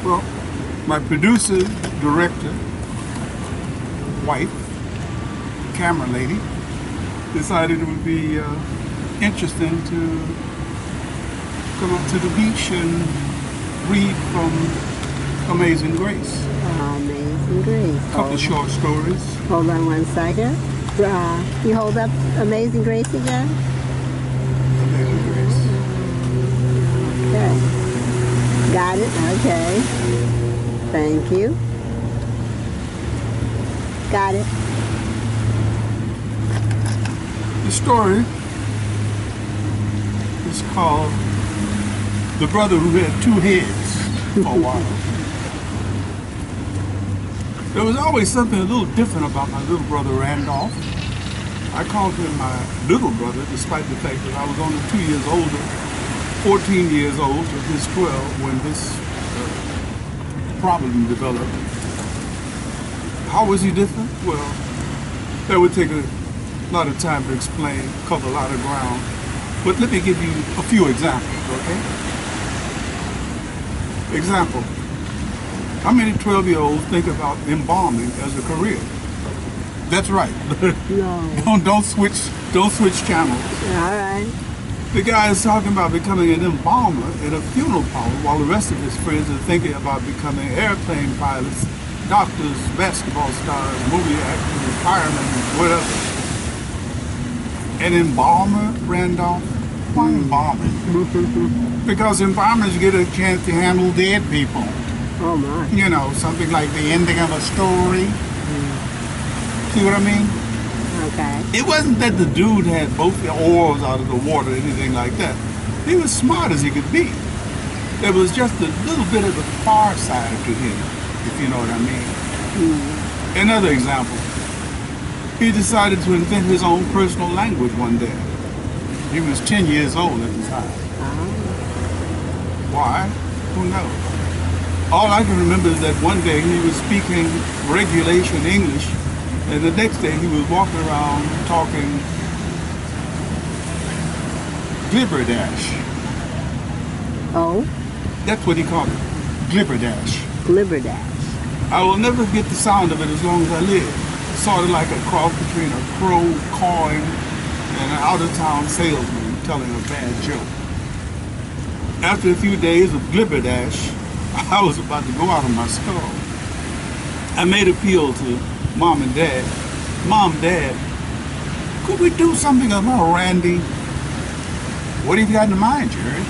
Well, my producer, director, wife, camera lady, decided it would be interesting to come up to the beach and read from Amazing Grace. Amazing Grace. A couple of short stories. Hold on one second. You hold up Amazing Grace again? Amazing Grace. Okay. Got it? Okay. Thank you. Got it. The story is called The Brother Who Had Two Heads for a while. There was always something a little different about my little brother Randolph. I called him my little brother despite the fact that I was only 2 years older, 14 years old to his 12 when this problem developed. How was he different? Well, that would take a lot of time to explain, cover a lot of ground. But let me give you a few examples, okay? Example. How many 12-year-olds think about embalming as a career? That's right. No. Don't switch channels. All right. The guy is talking about becoming an embalmer at a funeral parlor while the rest of his friends are thinking about becoming airplane pilots, doctors, basketball stars, movie actors, firemen, whatever. An embalmer, Randolph? Why embalming? Because embalmers get a chance to handle dead people. Oh my. You know, something like the ending of a story. See what I mean? Okay. It wasn't that the dude had both the oars out of the water or anything like that. He was smart as he could be. There was just a little bit of the far side to him, if you know what I mean. Another example. He decided to invent his own personal language one day. He was 10 years old at the time. Why? Who knows? All I can remember is that one day he was speaking regulation English, and the next day he was walking around talking glibberdash. Oh? That's what he called it, glibberdash. Glibberdash. I will never forget the sound of it as long as I live. Sort of like a cross between a crow cawing and an out-of-town salesman telling a bad joke. After a few days of glibberdash, I was about to go out of my skull. I made appeal to Mom and Dad. Mom, Dad, could we do something about Randy? What have you got in mind, Jerry?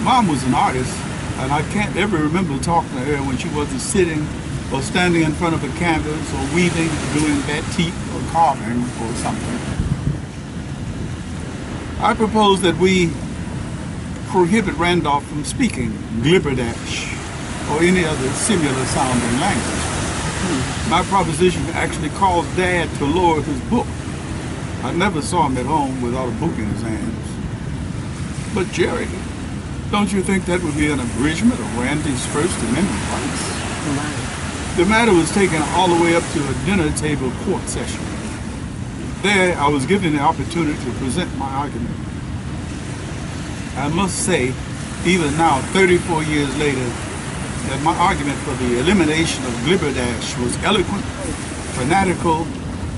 Mom was an artist, and I can't ever remember talking to her when she wasn't sitting or standing in front of a canvas or weaving, doing batik or carving or something. I propose that we prohibit Randolph from speaking glibberdash or any other similar sounding language. My proposition actually caused Dad to lower his book. I never saw him at home without a book in his hands. But Jerry, don't you think that would be an abridgment of Randy's First Amendment rights? The matter was taken all the way up to a dinner table court session. There, I was given the opportunity to present my argument. I must say, even now, 34 years later, that my argument for the elimination of glibberdash was eloquent, fanatical,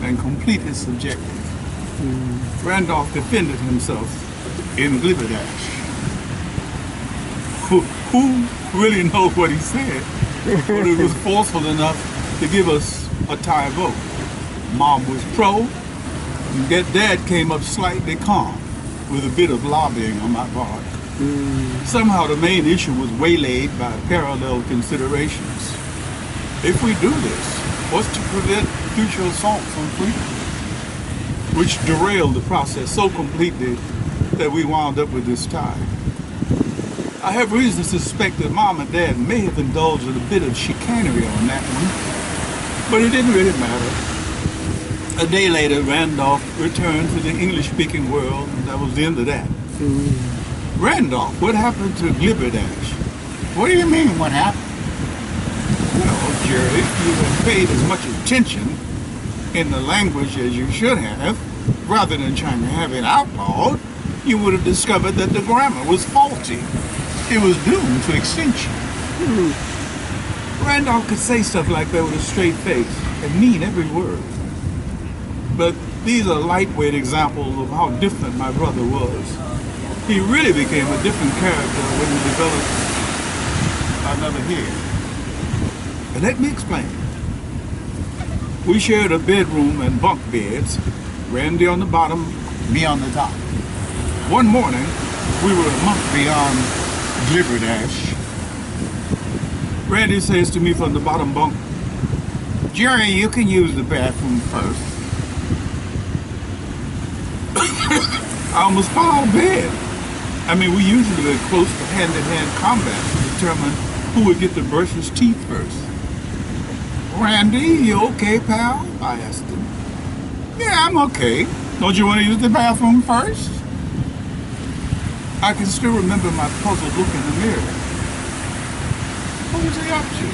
and completely subjective. Randolph defended himself in glibberdash. Who really knows what he said? But it was forceful enough to give us a tie vote. Mom was pro, and Dad came up slightly calm with a bit of lobbying on my part. Somehow the main issue was waylaid by parallel considerations. If we do this, what's to prevent future assaults on freedom? Which derailed the process so completely that we wound up with this tie. I have reason to suspect that Mom and Dad may have indulged in a bit of chicanery on that one, but it didn't really matter. A day later, Randolph returned to the English-speaking world, and that was the end of that. Randolph, what happened to glibberdash? What do you mean, what happened? Well, Jerry, if you had paid as much attention in the language as you should have, rather than trying to have it outlawed, you would have discovered that the grammar was faulty. It was doomed to extinction. Randolph could say stuff like that with a straight face and mean every word. But these are lightweight examples of how different my brother was. He really became a different character when he developed another head. And let me explain. We shared a bedroom and bunk beds, Randy on the bottom, me on the top. One morning, we were a month beyond Gliberdash. Randy says to me from the bottom bunk, "Jerry, you can use the bathroom first." I almost fell out of bed. I mean, we usually were close to hand-to-hand combat to determine who would get to brush his teeth first. "Randy, you okay, pal?" I asked him. "Yeah, I'm okay. Don't you want to use the bathroom first?" I can still remember my puzzled look in the mirror. What was he up to?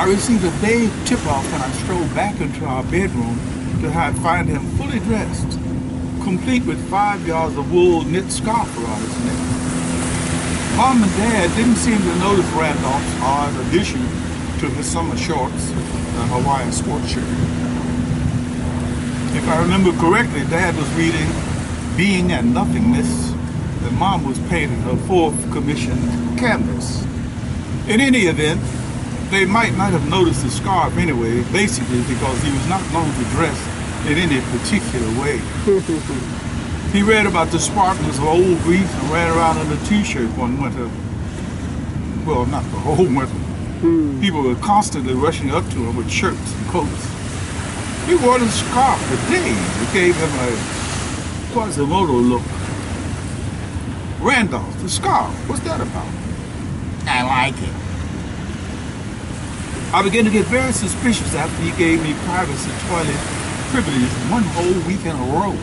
I received a vague tip-off when I strolled back into our bedroom to find him fully dressed, complete with 5 yards of wool knit scarf around his neck. Mom and Dad didn't seem to notice Randolph's odd addition to his summer shorts and Hawaiian sports shirt. If I remember correctly, Dad was reading Being and Nothingness, and Mom was painting her 4th commissioned canvas. In any event, they might not have noticed the scarf anyway, basically because he was not known to dress in any particular way. He read about the Spartans of old Greece and ran around in a t-shirt one winter. Well, not the whole winter. People were constantly rushing up to him with shirts and coats. He wore the scarf for days. It gave him a Quasimodo look. "Randolph, the scarf, what's that about?" "I like it." I began to get very suspicious after he gave me privacy toilet privilege one whole week in a row.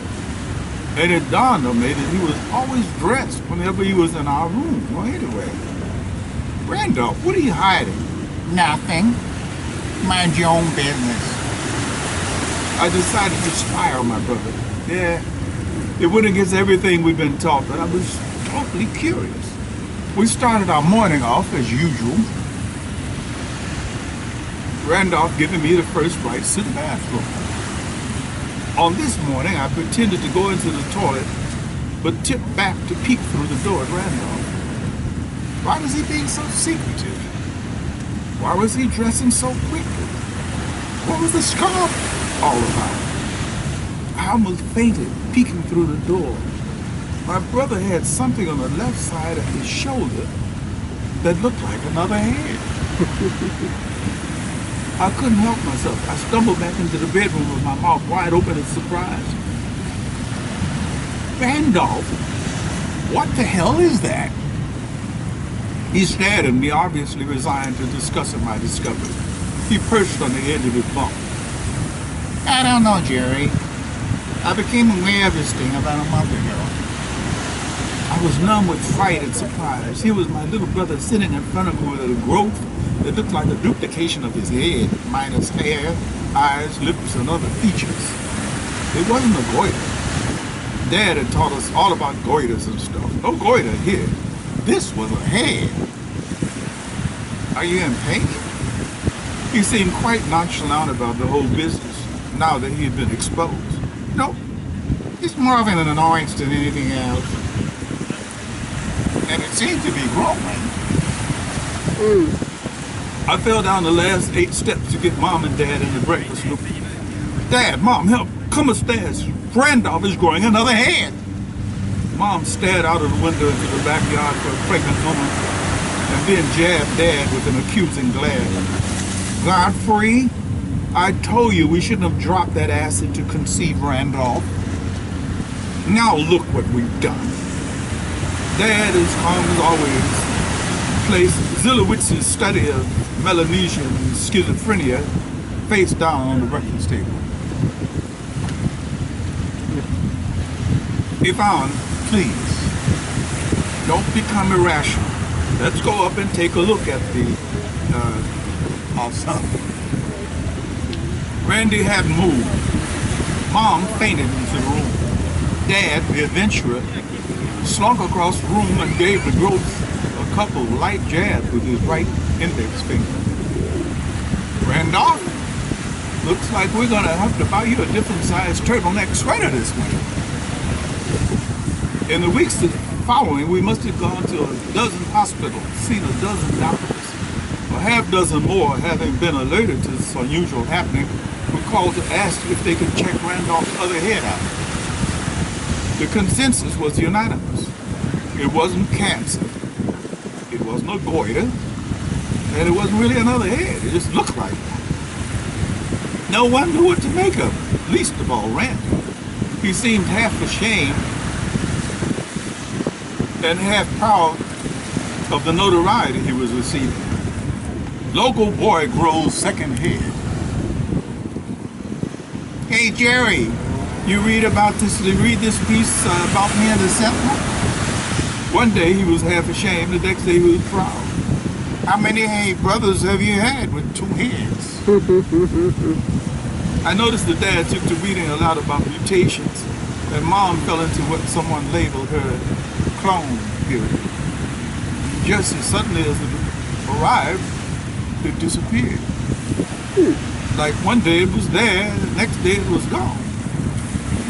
And it dawned on me that he was always dressed whenever he was in our room. Well, anyway, "Randolph, what are you hiding?" "Nothing. Mind your own business." I decided to spy on my brother. Yeah, it went against everything we've been taught, but I was totally curious. We started our morning off as usual. Randolph giving me the first rights to the bathroom. On this morning, I pretended to go into the toilet, but tipped back to peek through the door at Randolph. Why was he being so secretive? Why was he dressing so quickly? What was the scarf all about? I almost fainted peeking through the door. My brother had something on the left side of his shoulder that looked like another head. I couldn't help myself. I stumbled back into the bedroom with my mouth wide open in surprise. "Randolph, what the hell is that?" He stared at me, obviously resigned to discussing my discovery. He perched on the edge of his bunk. "I don't know, Jerry. I became aware of this thing about a month ago." I was numb with fright and surprise. Here was my little brother sitting in front of me with a growth that looked like a duplication of his head, minus hair, eyes, lips, and other features. It wasn't a goiter. Dad had taught us all about goiters and stuff. No goiter here. This was a head. "Are you in pain?" He seemed quite nonchalant about the whole business now that he had been exposed. "Nope. It's more of an annoyance than anything else. And it seemed to be growing." I fell down the last 8 steps to get Mom and Dad in the breakfast room. "Dad, Mom, help. Come upstairs. Randolph is growing another head." Mom stared out of the window into the backyard for a pregnant woman and then jabbed Dad with an accusing glare. "Godfrey, I told you we shouldn't have dropped that acid to conceive Randolph. Now look what we've done." Dad, as calm as always, placed Zilowitz's study of Melanesian schizophrenia face down on the breakfast table. "Yvonne, please, don't become irrational. Let's go up and take a look at our son." Randy hadn't moved. Mom fainted into the room. Dad, the adventurer, slunk across the room and gave the growth a couple light jabs with his right index finger. Randolph, looks like we're gonna have to buy you a different size turtleneck sweater this winter. In the weeks following, we must have gone to a dozen hospitals, seen a dozen doctors. A half dozen more, having been alerted to this unusual happening, were called to ask if they could check Randolph's other head out. The consensus was unanimous. It wasn't cancer, it wasn't a goiter, and it wasn't really another head. It just looked like that. No one knew what to make of it, least of all Randy. He seemed half ashamed and half proud of the notoriety he was receiving. Local boy grows second head. Hey Jerry, you read this piece about me in the Sentinel? One day he was half ashamed, the next day he was proud. How many brothers have you had with two heads? I noticed that Dad took to reading a lot about mutations, and Mom fell into what someone labeled her clone period. Just as suddenly as it arrived, it disappeared. Like one day it was there, the next day it was gone.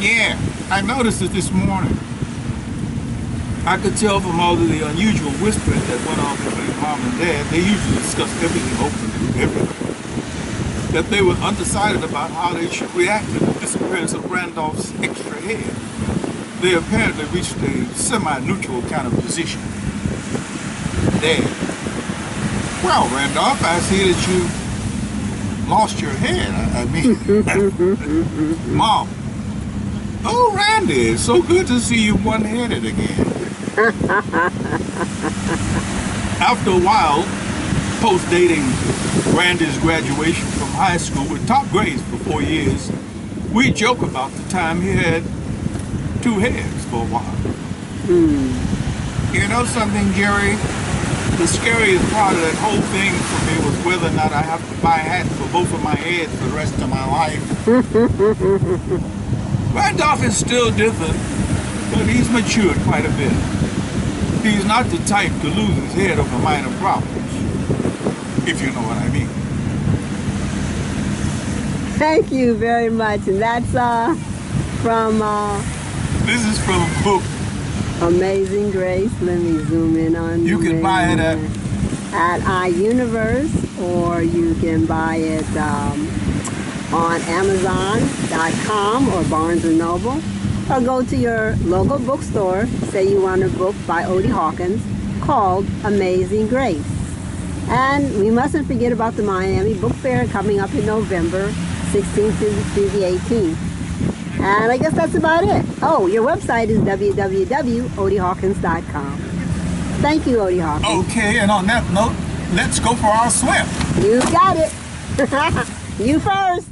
Yeah, I noticed it this morning. I could tell from all of the unusual whispering that went on between Mom and Dad, they usually discussed everything openly with everyone, that they were undecided about how they should react to the disappearance of Randolph's extra head. They apparently reached a semi-neutral kind of position. Dad, well, Randolph, I see that you lost your head. Mom, oh, Randy, it's so good to see you one-headed again. After a while, post-dating Randy's graduation from high school with top grades for 4 years, we joke about the time he had two heads for a while. You know something, Jerry? The scariest part of that whole thing for me was whether or not I have to buy hats for both of my heads for the rest of my life. Randolph is still different, but he's matured quite a bit. He's not the type to lose his head over minor problems, if you know what I mean. Thank you very much. And that's from... This is from a book. Amazing Grace. Let me zoom in on You can buy it at iUniverse, or you can buy it on Amazon.com or Barnes & Noble, or go to your local bookstore. Say you want a book by Odie Hawkins called Amazing Grace. And we mustn't forget about the Miami Book Fair coming up in November 16th through the 18th. And I guess that's about it. Oh, your website is www.odiehawkins.com. Thank you, Odie Hawkins. Okay, and on that note, let's go for our swim. You got it. You first.